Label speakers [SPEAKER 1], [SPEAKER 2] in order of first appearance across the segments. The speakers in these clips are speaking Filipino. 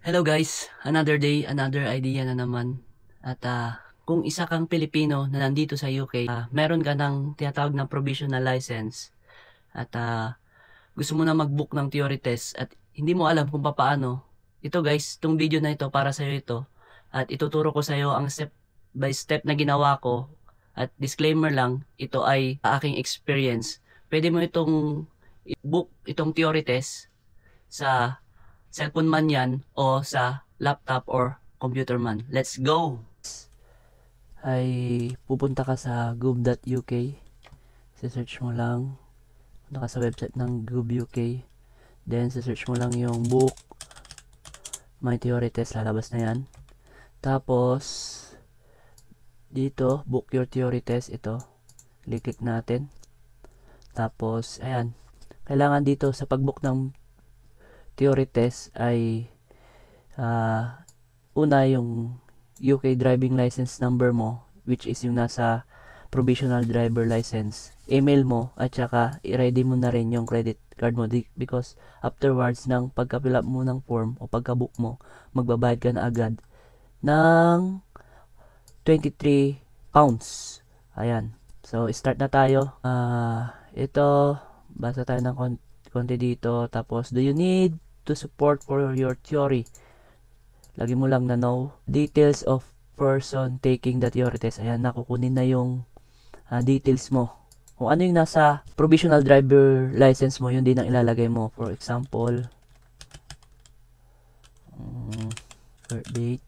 [SPEAKER 1] Hello guys, another day, another idea na naman. At kung isa kang Pilipino na nandito sa UK, meron ka ng tinatawag na provisional license at gusto mo na mag-book ng theory test at hindi mo alam kung paano. Ito guys, itong video na ito para sa iyo ito at ituturo ko sa iyo ang step by step na ginawa ko at disclaimer lang, ito ay aking experience. Pwede mo itong book itong theory test sa cellphone man yan o sa laptop or computer man. Let's go! Ay pupunta ka sa gov.uk, search mo lang, punta ka sa website ng gov.uk, then search mo lang yung book my theory test, lalabas na yan. Tapos dito book your theory test, ito click natin. Tapos ayan, kailangan dito sa pag-book ng theory test ay una yung UK driving license number mo, which is yung nasa provisional driver license, email mo, at saka i-ready mo na rin yung credit card mo because afterwards ng pagka-fill up mo ng form o pagka-book mo, magbabayad ka na agad ng 23 pounds. Ayan, so start na tayo. Ito, basa tayo ng konti dito. Tapos, do you need to support for your theory? Lagi mo lang na no. Details of person taking the theory test. Ayan, nakukunin na yung details mo. Kung ano yung nasa provisional driver license mo, yun din ang ilalagay mo. For example, birth date.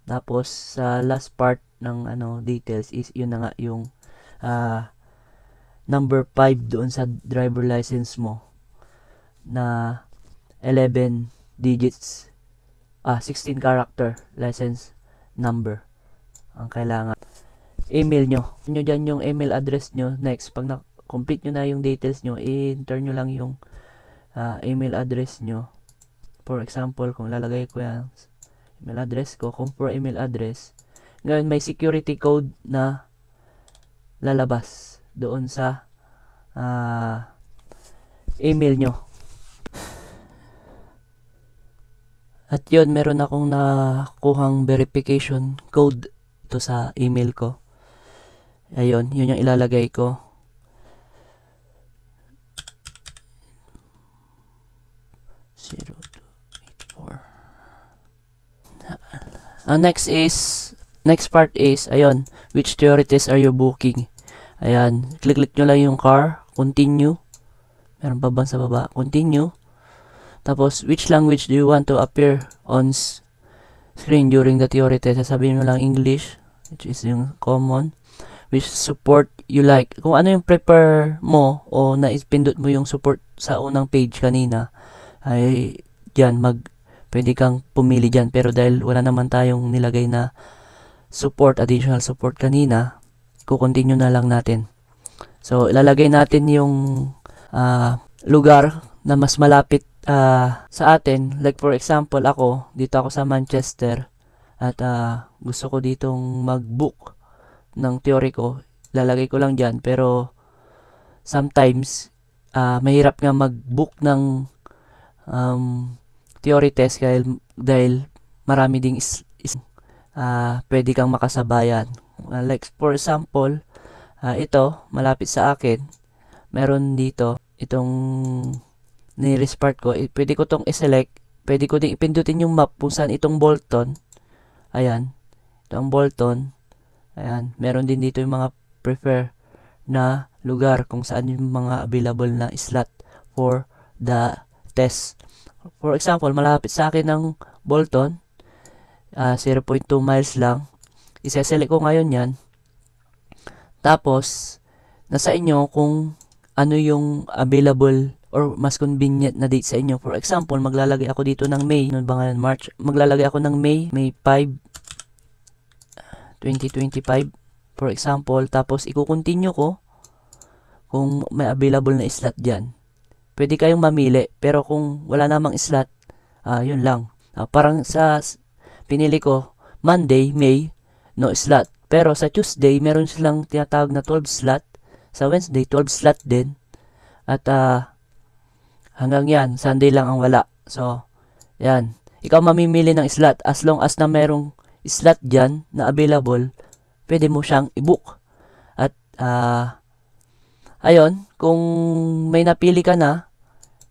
[SPEAKER 1] Tapos, sa last part ng details is yun na nga yung number 5 doon sa driver license mo na 11 digits, 16 character license number ang kailangan. Email nyo dyan yung email address nyo. Next, pag na-complete nyo na yung details nyo, i-enter nyo lang yung email address nyo. For example, kung lalagay ko yan email address ko, confirm email address, ngayon may security code na lalabas doon sa email nyo. At yun, meron akong nakuhang verification code ito sa email ko. Ayun, yun yung ilalagay ko. Next part is, ayun, which theory test are you booking? Ayan, click nyo lang yung car, continue. Meron pa bang sa baba? Continue. Tapos, which language do you want to appear on screen during the theory test? Sasabihin mo lang English, which is yung common. Which support you like. Kung ano yung prefer mo o naipindot mo yung support sa unang page kanina, ay dyan, pwede kang pumili dyan. Pero dahil wala naman tayong nilagay na support, additional support kanina, kukontinue na lang natin. So, ilalagay natin yung lugar na mas malapit sa atin. Like for example, dito ako sa Manchester at gusto ko ditong mag-book ng theory ko. Lalagay ko lang dyan, pero sometimes mahirap nga mag-book ng theory test dahil marami ding pwede kang makasabayan. Like for example, ito malapit sa akin, meron dito itong nearest part ko, pwede ko tong i-select, pwede ko ding ipindutin yung map kung saan itong Bolton. Ayan, ito ang Bolton. Ayan, meron din dito yung mga prefer na lugar kung saan yung mga available na slot for the test. For example, malapit sa akin ng Bolton, 0.2 miles lang. Isa-select ko ngayon yan. Tapos, nasa inyo kung ano yung available or mas convenient na date sa inyo. For example, maglalagay ako dito ng May. Ano ba ngayon? March. Maglalagay ako ng May 5, 2025. For example, tapos i-continue ko kung may available na slot dyan. Pwede kayong mamili, pero kung wala namang slot, yun lang. Parang sa pinili ko, Monday, May, no slot. Pero sa Tuesday, meron silang tinatawag na 12 slot. Sa Wednesday, 12 slot din. At hanggang yan, Sunday lang ang wala. So, yan. ikaw mamimili ng slot. As long as na merong slot dyan na available, pwede mo siyang i-book. At ayun, kung may napili ka na,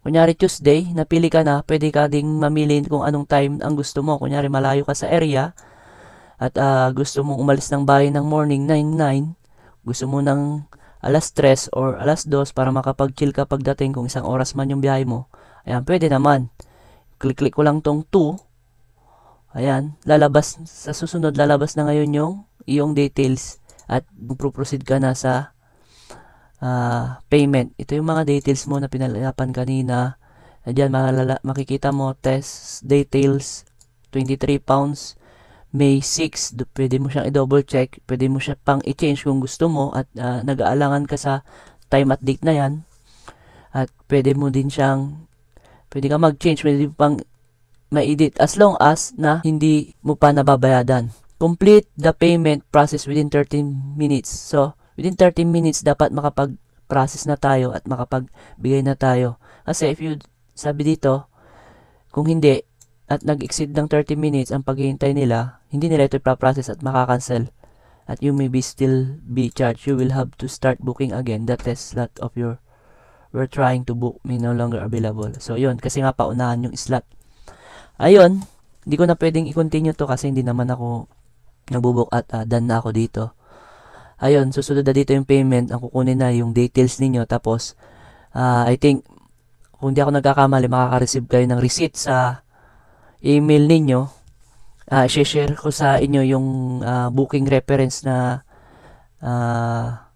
[SPEAKER 1] kunyari Tuesday, napili ka na, pwede ka ding mamili kung anong time ang gusto mo. Kunyari malayo ka sa area at gusto mong umalis ng bahay ng morning 9, gusto mo ng alas 3 or alas 2 para makapag-chill ka pagdating kung isang oras man yung biyahe mo. Ayan, pwede naman. Click ko lang tong 2. Ayan, lalabas sa susunod, lalabas na ngayon yung iyong details at proceed ka na sa payment. Ito yung mga details mo na pinalapan kanina. Diyan makikita mo test details, 23 pounds, May 6. Pwede mo siyang i-double check, pwede mo siya pang i-change kung gusto mo at nag-aalangan ka sa time at date na yan. At pwede mo din siyang, pwede ka mag-change, pwede pang ma-edit as long as na hindi mo pa nababayadan. Complete the payment process within 13 minutes. So, within 13 minutes dapat makapag-process na tayo at makapagbigay na tayo. Kasi if you, sabi dito, kung hindi at nag-exceed ng 30 minutes ang paghihintay nila, hindi nila ito ipa-process at makakancel. At you may still be charged. You will have to start booking again. The test slot of your we're trying to book may no longer available. So, yun. Kasi nga paunahan yung slot. Ayun. Hindi ko na pwedeng i-continue to kasi hindi naman ako nagbubuk at done na ako dito. Ayun. Susunod na dito yung payment. Ang kukunin na yung details ninyo. Tapos, I think, kung di ako nagkakamali, makaka-receive kayo ng receipt sa email ninyo. I-share ko sa inyo yung booking reference na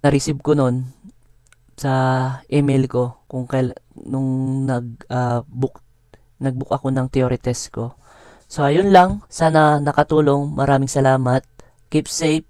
[SPEAKER 1] na-receive ko nun sa email ko kung nung nag-book ako ng theory test ko. So ayun lang, sana nakatulong. Maraming salamat. Keep safe.